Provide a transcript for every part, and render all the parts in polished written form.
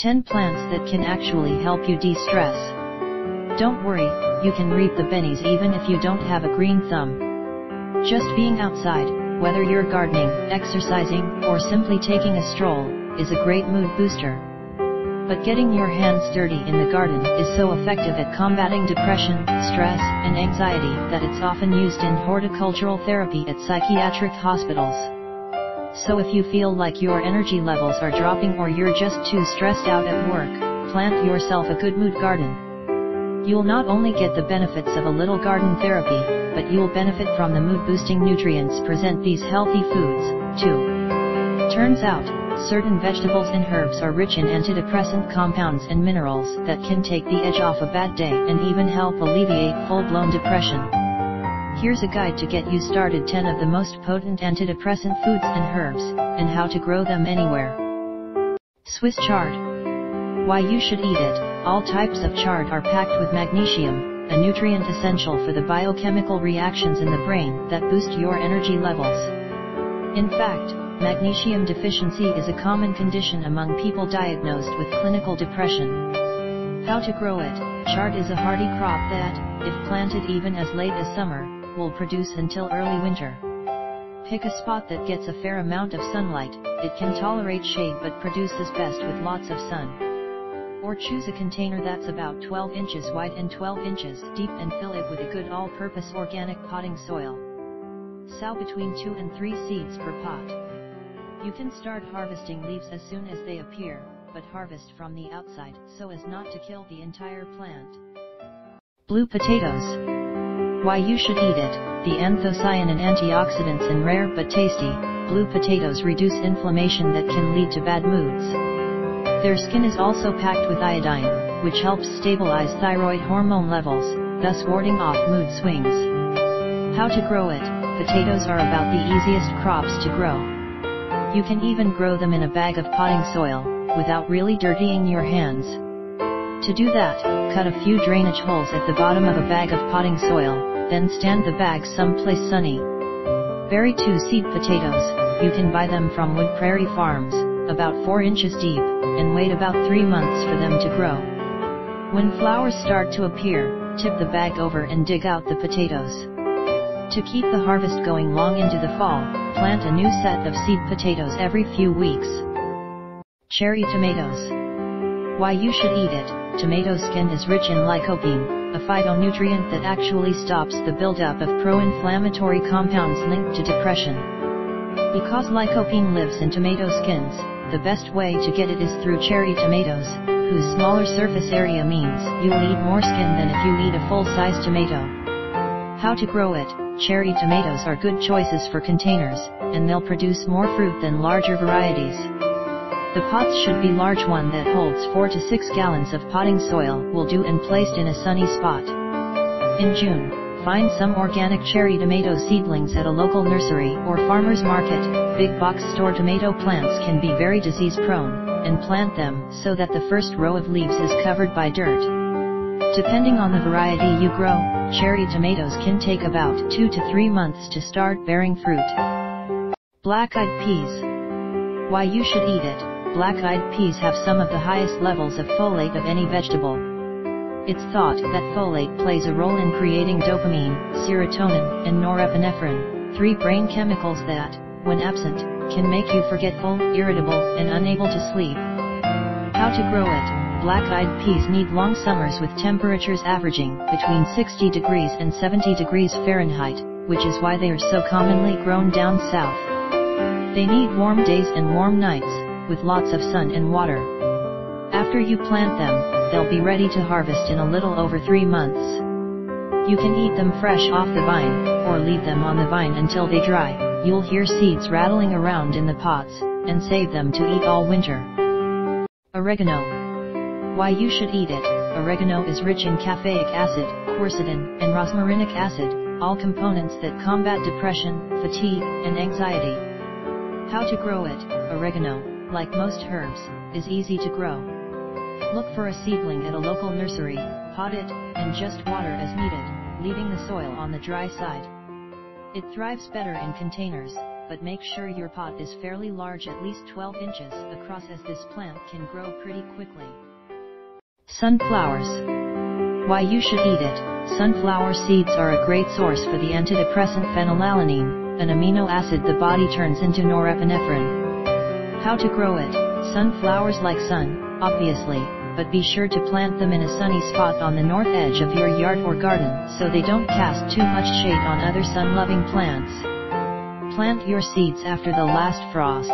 10 plants that can actually help you de-stress. Don't worry, you can reap the bennies even if you don't have a green thumb. Just being outside, whether you're gardening, exercising, or simply taking a stroll, is a great mood booster. But getting your hands dirty in the garden is so effective at combating depression, stress, and anxiety that it's often used in horticultural therapy at psychiatric hospitals. So if you feel like your energy levels are dropping or you're just too stressed out at work, plant yourself a good mood garden. You'll not only get the benefits of a little garden therapy, but you'll benefit from the mood-boosting nutrients present these healthy foods, too. Turns out, certain vegetables and herbs are rich in antidepressant compounds and minerals that can take the edge off a bad day and even help alleviate full-blown depression. Here's a guide to get you started: 10 of the most potent antidepressant foods and herbs, and how to grow them anywhere. Swiss chard. Why you should eat it. All types of chard are packed with magnesium, a nutrient essential for the biochemical reactions in the brain that boost your energy levels. In fact, magnesium deficiency is a common condition among people diagnosed with clinical depression. How to grow it. Chard is a hardy crop that, if planted even as late as summer, will produce until early winter. Pick a spot that gets a fair amount of sunlight. It can tolerate shade but produces best with lots of sun. Or choose a container that's about 12 inches wide and 12 inches deep and fill it with a good all-purpose organic potting soil. Sow between 2 and 3 seeds per pot. You can start harvesting leaves as soon as they appear, but harvest from the outside so as not to kill the entire plant. Blue potatoes. Why you should eat it. The anthocyanin antioxidants in rare but tasty, blue potatoes reduce inflammation that can lead to bad moods. Their skin is also packed with iodine, which helps stabilize thyroid hormone levels, thus warding off mood swings. How to grow it. Potatoes are about the easiest crops to grow. You can even grow them in a bag of potting soil, without really dirtying your hands. To do that, cut a few drainage holes at the bottom of a bag of potting soil, then stand the bag someplace sunny. Bury 2 seed potatoes. You can buy them from Wood Prairie Farms, about 4 inches deep, and wait about 3 months for them to grow. When flowers start to appear, tip the bag over and dig out the potatoes. To keep the harvest going long into the fall, plant a new set of seed potatoes every few weeks. Cherry tomatoes. Why you should eat it. Tomato skin is rich in lycopene, a phytonutrient that actually stops the buildup of pro-inflammatory compounds linked to depression. Because lycopene lives in tomato skins, the best way to get it is through cherry tomatoes, whose smaller surface area means you'll eat more skin than if you eat a full-size tomato. How to grow it. Cherry tomatoes are good choices for containers, and they'll produce more fruit than larger varieties. The pots should be large. One that holds 4 to 6 gallons of potting soil will do, and placed in a sunny spot. In June, find some organic cherry tomato seedlings at a local nursery or farmer's market. Big box store tomato plants can be very disease prone, and plant them so that the first row of leaves is covered by dirt. Depending on the variety you grow, cherry tomatoes can take about 2 to 3 months to start bearing fruit. Black-eyed peas. Why you should eat it. Black-eyed peas have some of the highest levels of folate of any vegetable. It's thought that folate plays a role in creating dopamine, serotonin, and norepinephrine, 3 brain chemicals that, when absent, can make you forgetful, irritable, and unable to sleep. How to grow it. Black-eyed peas need long summers with temperatures averaging between 60 degrees and 70 degrees Fahrenheit, which is why they are so commonly grown down south. They need warm days and warm nights, with lots of sun and water. After you plant them, they'll be ready to harvest in a little over 3 months. You can eat them fresh off the vine, or leave them on the vine until they dry. You'll hear seeds rattling around in the pots, and save them to eat all winter. Oregano. Why you should eat it. Oregano is rich in caffeic acid, quercetin, and rosmarinic acid, all components that combat depression, fatigue, and anxiety. How to grow it. Oregano, like most herbs, is easy to grow. Look for a seedling at a local nursery, pot it, and just water as needed, leaving the soil on the dry side. It thrives better in containers, but make sure your pot is fairly large, at least 12 inches across, as this plant can grow pretty quickly. Sunflowers. Why you should eat it. Sunflower seeds are a great source for the antidepressant phenylalanine, an amino acid the body turns into norepinephrine. How to grow it. Sunflowers like sun, obviously, but be sure to plant them in a sunny spot on the north edge of your yard or garden so they don't cast too much shade on other sun-loving plants. Plant your seeds after the last frost.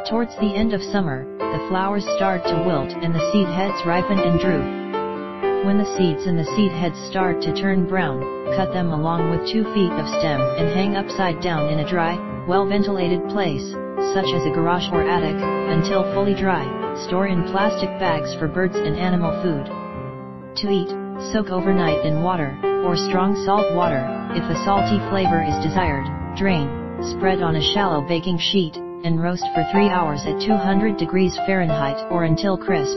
Towards the end of summer, the flowers start to wilt and the seed heads ripen and droop. When the seeds and the seed heads start to turn brown, cut them along with 2 feet of stem and hang upside down in a dry, well-ventilated place, such as a garage or attic, until fully dry. Store in plastic bags for birds and animal food. To eat, soak overnight in water, or strong salt water. If a salty flavor is desired, drain, spread on a shallow baking sheet, and roast for 3 hours at 200 degrees Fahrenheit or until crisp.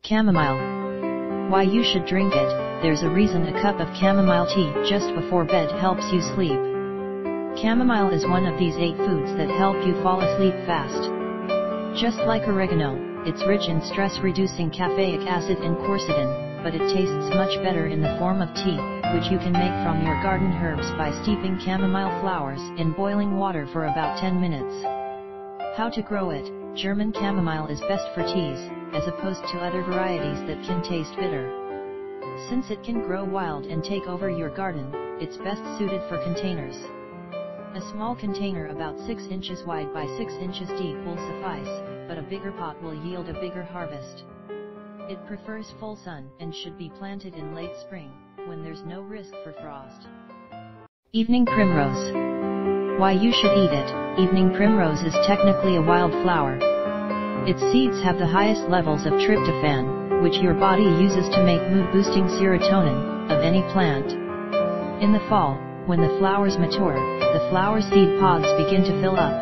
Chamomile. Why you should drink it. There's a reason a cup of chamomile tea just before bed helps you sleep. Chamomile is one of these 8 foods that help you fall asleep fast. Just like oregano, it's rich in stress-reducing caffeic acid and quercetin, but it tastes much better in the form of tea, which you can make from your garden herbs by steeping chamomile flowers in boiling water for about 10 minutes. How to grow it. German chamomile is best for teas, as opposed to other varieties that can taste bitter. Since it can grow wild and take over your garden, it's best suited for containers. A small container about 6 inches wide by 6 inches deep will suffice, but a bigger pot will yield a bigger harvest. It prefers full sun and should be planted in late spring, when there's no risk for frost. Evening primrose. Why you should eat it. Evening primrose is technically a wildflower. Its seeds have the highest levels of tryptophan, which your body uses to make mood-boosting serotonin, of any plant. In the fall, when the flowers mature, the flower seed pods begin to fill up.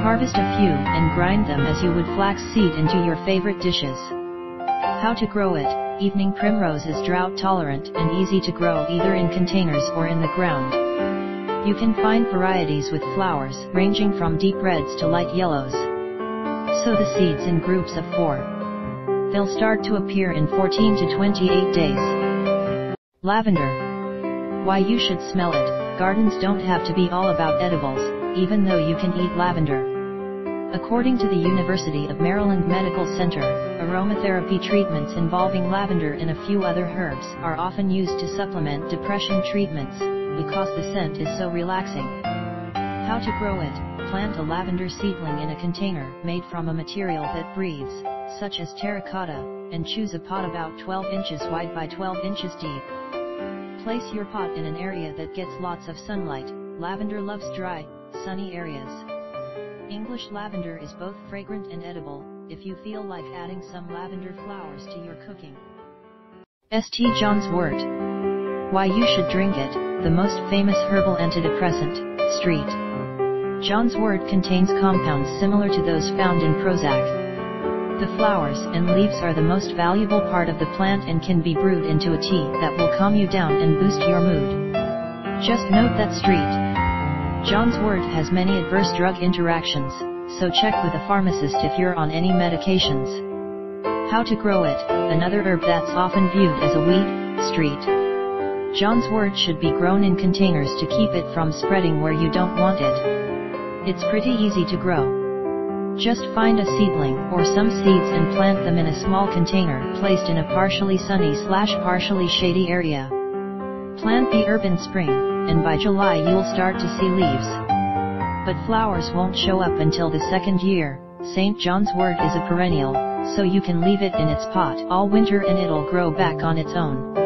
Harvest a few and grind them as you would flax seed into your favorite dishes. How to grow it. Evening primrose is drought tolerant and easy to grow either in containers or in the ground. You can find varieties with flowers ranging from deep reds to light yellows. Sow the seeds in groups of 4. They'll start to appear in 14 to 28 days. Lavender. Why you should smell it. Gardens don't have to be all about edibles, even though you can eat lavender. According to the University of Maryland Medical Center, aromatherapy treatments involving lavender and a few other herbs are often used to supplement depression treatments, because the scent is so relaxing. How to grow it. Plant a lavender seedling in a container made from a material that breathes, such as terracotta, and choose a pot about 12 inches wide by 12 inches deep. Place your pot in an area that gets lots of sunlight. Lavender loves dry, sunny areas. English lavender is both fragrant and edible, if you feel like adding some lavender flowers to your cooking. St. John's wort. Why you should drink it. The most famous herbal antidepressant, St. John's wort contains compounds similar to those found in Prozac. The flowers and leaves are the most valuable part of the plant and can be brewed into a tea that will calm you down and boost your mood. Just note that St. John's wort has many adverse drug interactions, so check with a pharmacist if you're on any medications. How to grow it. Another herb that's often viewed as a weed, St. John's wort should be grown in containers to keep it from spreading where you don't want it. It's pretty easy to grow. Just find a seedling or some seeds and plant them in a small container placed in a partially sunny/partially shady area. Plant the herb in spring, and by July you'll start to see leaves. But flowers won't show up until the second year. St. John's wort is a perennial, so you can leave it in its pot all winter and it'll grow back on its own.